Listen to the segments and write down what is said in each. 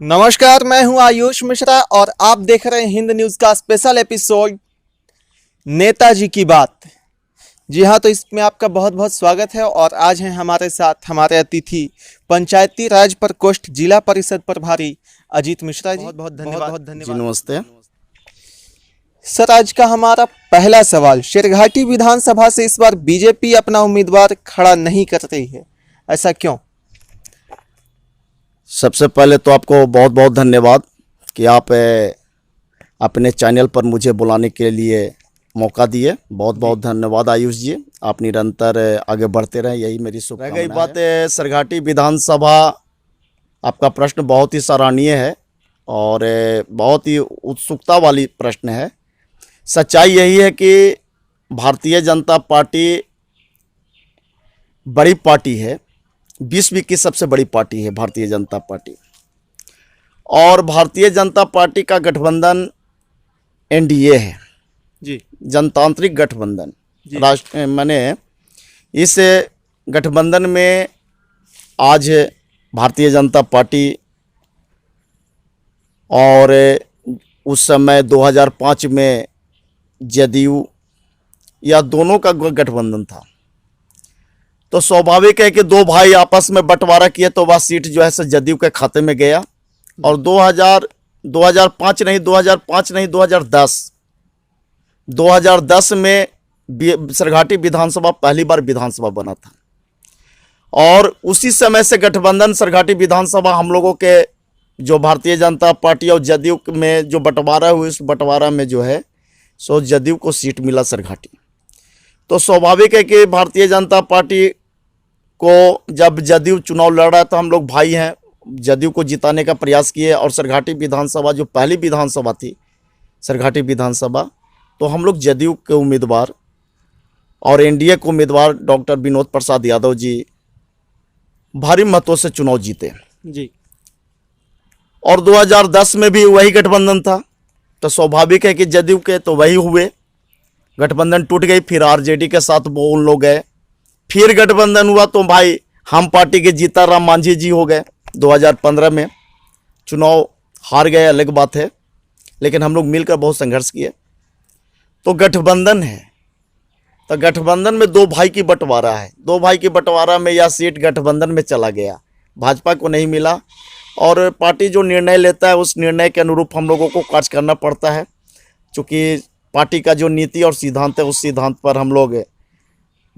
नमस्कार, मैं हूं आयुष मिश्रा और आप देख रहे हैं हिंद न्यूज का स्पेशल एपिसोड नेताजी की बात। जी हां, तो इसमें आपका बहुत बहुत स्वागत है। और आज हैं हमारे साथ हमारे अतिथि पंचायती राज प्रकोष्ठ जिला परिषद प्रभारी अजीत मिश्रा जी। बहुत बहुत धन्यवाद। जी नमस्ते। सर, आज का हमारा पहला सवाल, शेरघाटी विधानसभा से इस बार बीजेपी अपना उम्मीदवार खड़ा नहीं कर रही है, ऐसा क्यों? सबसे पहले तो आपको बहुत बहुत धन्यवाद कि आप अपने चैनल पर मुझे बुलाने के लिए मौका दिए। बहुत बहुत धन्यवाद आयुष जी, आप निरंतर आगे बढ़ते रहें, यही मेरी शुभकामना है। रह गई बात सरघाटी विधानसभा, आपका प्रश्न बहुत ही सराहनीय है और बहुत ही उत्सुकता वाली प्रश्न है। सच्चाई यही है कि भारतीय जनता पार्टी बड़ी पार्टी है, विश्व की सबसे बड़ी पार्टी है भारतीय जनता पार्टी। और भारतीय जनता पार्टी का गठबंधन एनडीए है जी, जनतांत्रिक गठबंधन। राष्ट्र माने इस गठबंधन में आज भारतीय जनता पार्टी और उस समय 2005 में जदयू, या दोनों का गठबंधन था। तो स्वाभाविक है कि दो भाई आपस में बंटवारा किए तो वह सीट जो है जदयू के खाते में गया। और 2005 नहीं 2010 में सरघाटी विधानसभा पहली बार विधानसभा बना था। और उसी समय से गठबंधन सरघाटी विधानसभा हम लोगों के जो भारतीय जनता पार्टी और जदयू में जो बंटवारा हुई, उस बंटवारा में जो है सो जदयू को सीट मिला सरघाटी। तो स्वाभाविक है कि भारतीय जनता पार्टी को जब जदयू चुनाव लड़ रहा था, हम लोग भाई हैं, जदयू को जिताने का प्रयास किए। और सरघाटी विधानसभा जो पहली विधानसभा थी सरघाटी विधानसभा, तो हम लोग जदयू के उम्मीदवार और एनडीए के उम्मीदवार डॉक्टर विनोद प्रसाद यादव जी भारी मतों से चुनाव जीते जी। और 2010 में भी वही गठबंधन था। तो स्वाभाविक है कि जदयू के तो वही हुए, गठबंधन टूट गई। फिर आरजेडी के साथ वो उन लोग गए, फिर गठबंधन हुआ तो भाई हम पार्टी के जीताराम मांझी जी हो गए। 2015 में चुनाव हार गए, अलग बात है, लेकिन हम लोग मिलकर बहुत संघर्ष किए। तो गठबंधन है, तो गठबंधन में दो भाई की बंटवारा है। दो भाई की बंटवारा में यह सीट गठबंधन में चला गया, भाजपा को नहीं मिला। और पार्टी जो निर्णय लेता है उस निर्णय के अनुरूप हम लोगों को कार्य करना पड़ता है, क्योंकि पार्टी का जो नीति और सिद्धांत है उस सिद्धांत पर हम लोग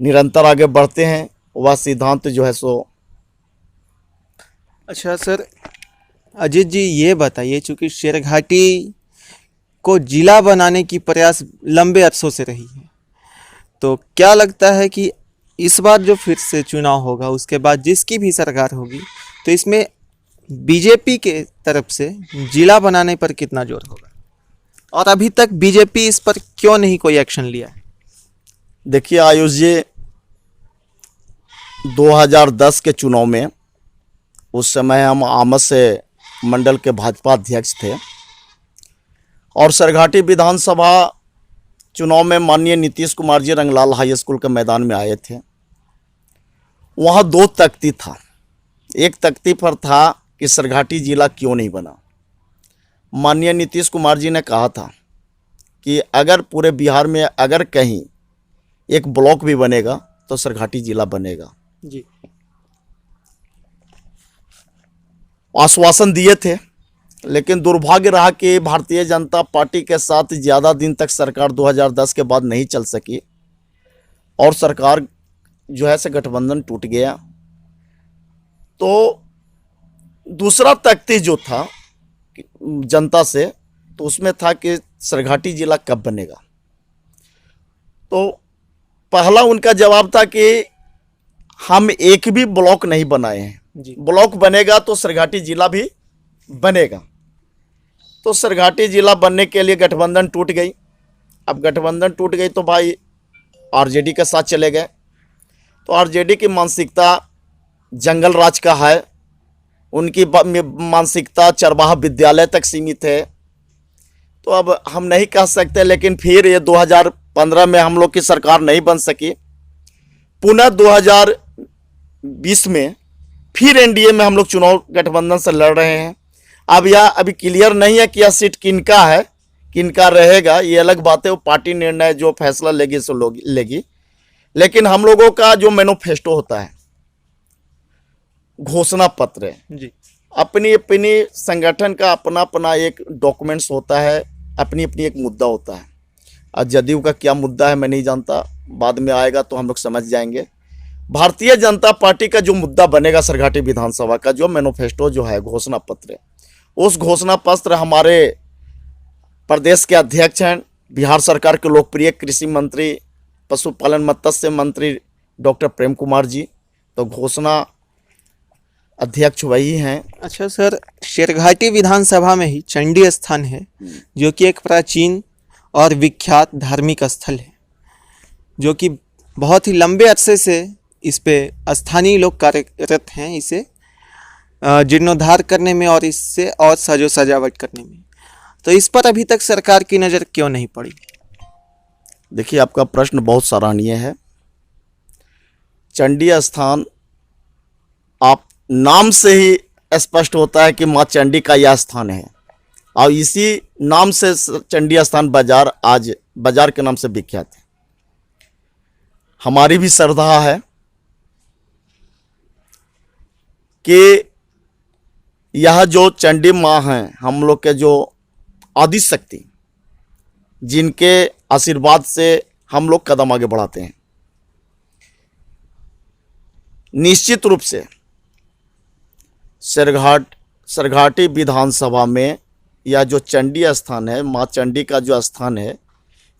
निरंतर आगे बढ़ते हैं। वह सिद्धांत जो है सो। अच्छा सर, अजीत जी ये बताइए, चूँकि शेरघाटी को जिला बनाने की प्रयास लंबे अरसों से रही है, तो क्या लगता है कि इस बार जो फिर से चुनाव होगा, उसके बाद जिसकी भी सरकार होगी, तो इसमें बीजेपी के तरफ से जिला बनाने पर कितना जोर होगा? और अभी तक बीजेपी इस पर क्यों नहीं कोई एक्शन लिया है? देखिए आयुष जी, 2010 के चुनाव में उस समय हम आमस से मंडल के भाजपा अध्यक्ष थे और सरघाटी विधानसभा चुनाव में माननीय नीतीश कुमार जी रंगलाल हाई स्कूल के मैदान में आए थे। वहाँ दो तख्ती था। एक तख्ती पर था कि सरघाटी जिला क्यों नहीं बना। माननीय नीतीश कुमार जी ने कहा था कि अगर पूरे बिहार में अगर कहीं एक ब्लॉक भी बनेगा तो सरघाटी जिला बनेगा जी। आश्वासन दिए थे, लेकिन दुर्भाग्य रहा कि भारतीय जनता पार्टी के साथ ज़्यादा दिन तक सरकार 2010 के बाद नहीं चल सकी और सरकार जो है से गठबंधन टूट गया। तो दूसरा तख्ती जो था जनता से, तो उसमें था कि सरघाटी जिला कब बनेगा। तो पहला उनका जवाब था कि हम एक भी ब्लॉक नहीं बनाए हैं, ब्लॉक बनेगा तो सरघाटी जिला भी बनेगा। तो सरघाटी जिला बनने के लिए गठबंधन टूट गई। अब गठबंधन टूट गई तो भाई आरजेडी के साथ चले गए। तो आरजेडी की मानसिकता जंगल राज का है, उनकी मानसिकता चरवाहा विद्यालय तक सीमित है। तो अब हम नहीं कह सकते, लेकिन फिर ये 2015 में हम लोग की सरकार नहीं बन सकी। पुनः 2020 में फिर एनडीए में हम लोग चुनाव गठबंधन से लड़ रहे हैं। अब यह अभी क्लियर नहीं है कि यह सीट किनका है, किनका रहेगा, ये अलग बात है। वो पार्टी निर्णय जो फैसला लेगी सो लेगी। लेकिन हम लोगों का जो मैनिफेस्टो होता है, घोषणा पत्र, जी अपनी अपनी संगठन का अपना अपना एक डॉक्यूमेंट्स होता है, अपनी अपनी एक मुद्दा होता है। आज जदयू का क्या मुद्दा है मैं नहीं जानता, बाद में आएगा तो हम लोग समझ जाएंगे। भारतीय जनता पार्टी का जो मुद्दा बनेगा सरघाटी विधानसभा का जो मैनिफेस्टो जो है, घोषणा पत्र, उस घोषणा पत्र हमारे प्रदेश के अध्यक्ष हैं, बिहार सरकार के लोकप्रिय कृषि मंत्री, पशुपालन मत्स्य मंत्री डॉक्टर प्रेम कुमार जी, तो घोषणा अध्यक्ष वही हैं। अच्छा सर, शेरघाटी विधानसभा में ही चंडी स्थान है, जो कि एक प्राचीन और विख्यात धार्मिक स्थल है, जो कि बहुत ही लंबे अरसे से इस पे स्थानीय लोग कार्यरत हैं, इसे जीर्णोद्धार करने में और इससे और सजो सजावट करने में। तो इस पर अभी तक सरकार की नज़र क्यों नहीं पड़ी? देखिए, आपका प्रश्न बहुत सराहनीय है। चंडी स्थान, आप नाम से ही स्पष्ट होता है कि माँ चंडी का यह स्थान है, और इसी नाम से चंडी स्थान बाजार आज बाजार के नाम से विख्यात है। हमारी भी श्रद्धा है कि यह जो चंडी माँ हैं, हम लोग के जो आदि शक्ति, जिनके आशीर्वाद से हम लोग कदम आगे बढ़ाते हैं, निश्चित रूप से सरघाटी विधानसभा में यह जो चंडी स्थान है, माँ चंडी का जो स्थान है,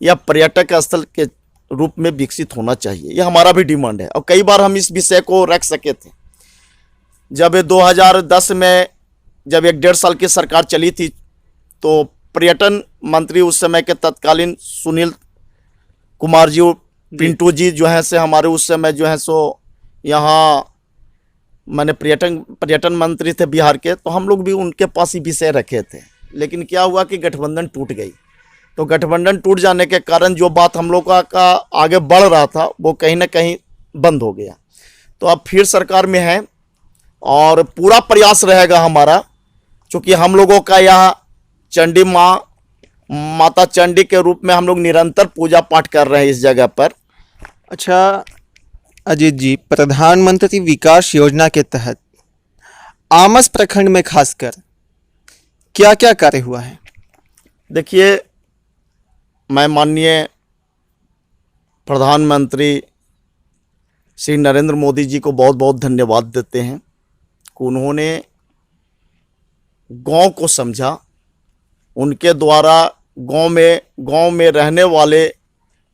यह पर्यटक स्थल के रूप में विकसित होना चाहिए। यह हमारा भी डिमांड है, और कई बार हम इस विषय को रख सके थे। जब 2010 में जब 1.5 साल की सरकार चली थी, तो पर्यटन मंत्री उस समय के तत्कालीन सुनील कुमार जी, पिंटू जी जो हैं से हमारे उस समय जो है सो यहाँ मैंने पर्यटन मंत्री थे बिहार के, तो हम लोग भी उनके पास ही विषय रखे थे। लेकिन क्या हुआ कि गठबंधन टूट गई। तो गठबंधन टूट जाने के कारण जो बात हम लोग का आगे बढ़ रहा था, वो कहीं ना कहीं बंद हो गया। तो अब फिर सरकार में है, और पूरा प्रयास रहेगा हमारा, क्योंकि हम लोगों का यहाँ चंडी माता चंडी के रूप में हम लोग निरंतर पूजा पाठ कर रहे हैं इस जगह पर। अच्छा अजीत जी, प्रधानमंत्री विकास योजना के तहत आमस प्रखंड में खासकर क्या क्या कार्य हुआ है? देखिए, मैं माननीय प्रधानमंत्री श्री नरेंद्र मोदी जी को बहुत बहुत धन्यवाद देते हैं कि उन्होंने गांव को समझा। उनके द्वारा गांव में रहने वाले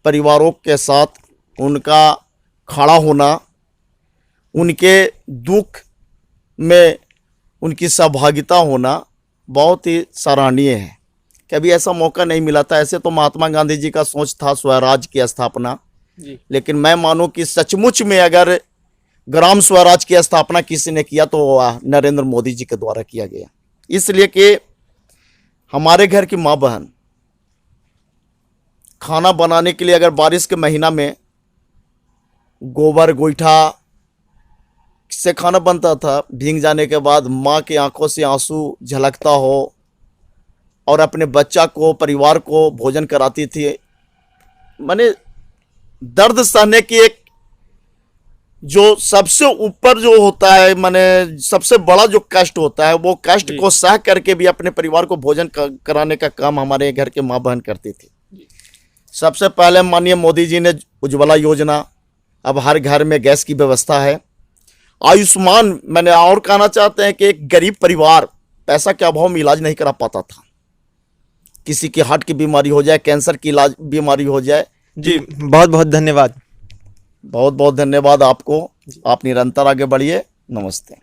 परिवारों के साथ उनका खड़ा होना, उनके दुख में उनकी सहभागिता होना बहुत ही सराहनीय है। कभी ऐसा मौका नहीं मिला था। ऐसे तो महात्मा गांधी जी का सोच था स्वराज की स्थापना जी। लेकिन मैं मानूं कि सचमुच में अगर ग्राम स्वराज की स्थापना किसी ने किया तो नरेंद्र मोदी जी के द्वारा किया गया। इसलिए कि हमारे घर की माँ बहन खाना बनाने के लिए अगर बारिश के महीना में गोबर गोईठा से खाना बनता था, भीग जाने के बाद माँ की आंखों से आंसू झलकता हो और अपने बच्चा को, परिवार को भोजन कराती थी। माने दर्द सहने की एक जो सबसे ऊपर जो होता है, माने सबसे बड़ा जो कष्ट होता है, वो कष्ट को सह करके भी अपने परिवार को भोजन कराने का काम हमारे घर के माँ बहन करती थी। सबसे पहले माननीय मोदी जी ने उज्ज्वला योजना, अब हर घर में गैस की व्यवस्था है। आयुष्मान, मैंने और कहना चाहते हैं कि एक गरीब परिवार पैसा के अभाव में इलाज नहीं करा पाता था। किसी की हार्ट की बीमारी हो जाए, कैंसर की इलाज बीमारी हो जाए। जी, बहुत बहुत धन्यवाद। बहुत बहुत धन्यवाद आपको। आप निरंतर आगे बढ़िए। नमस्ते।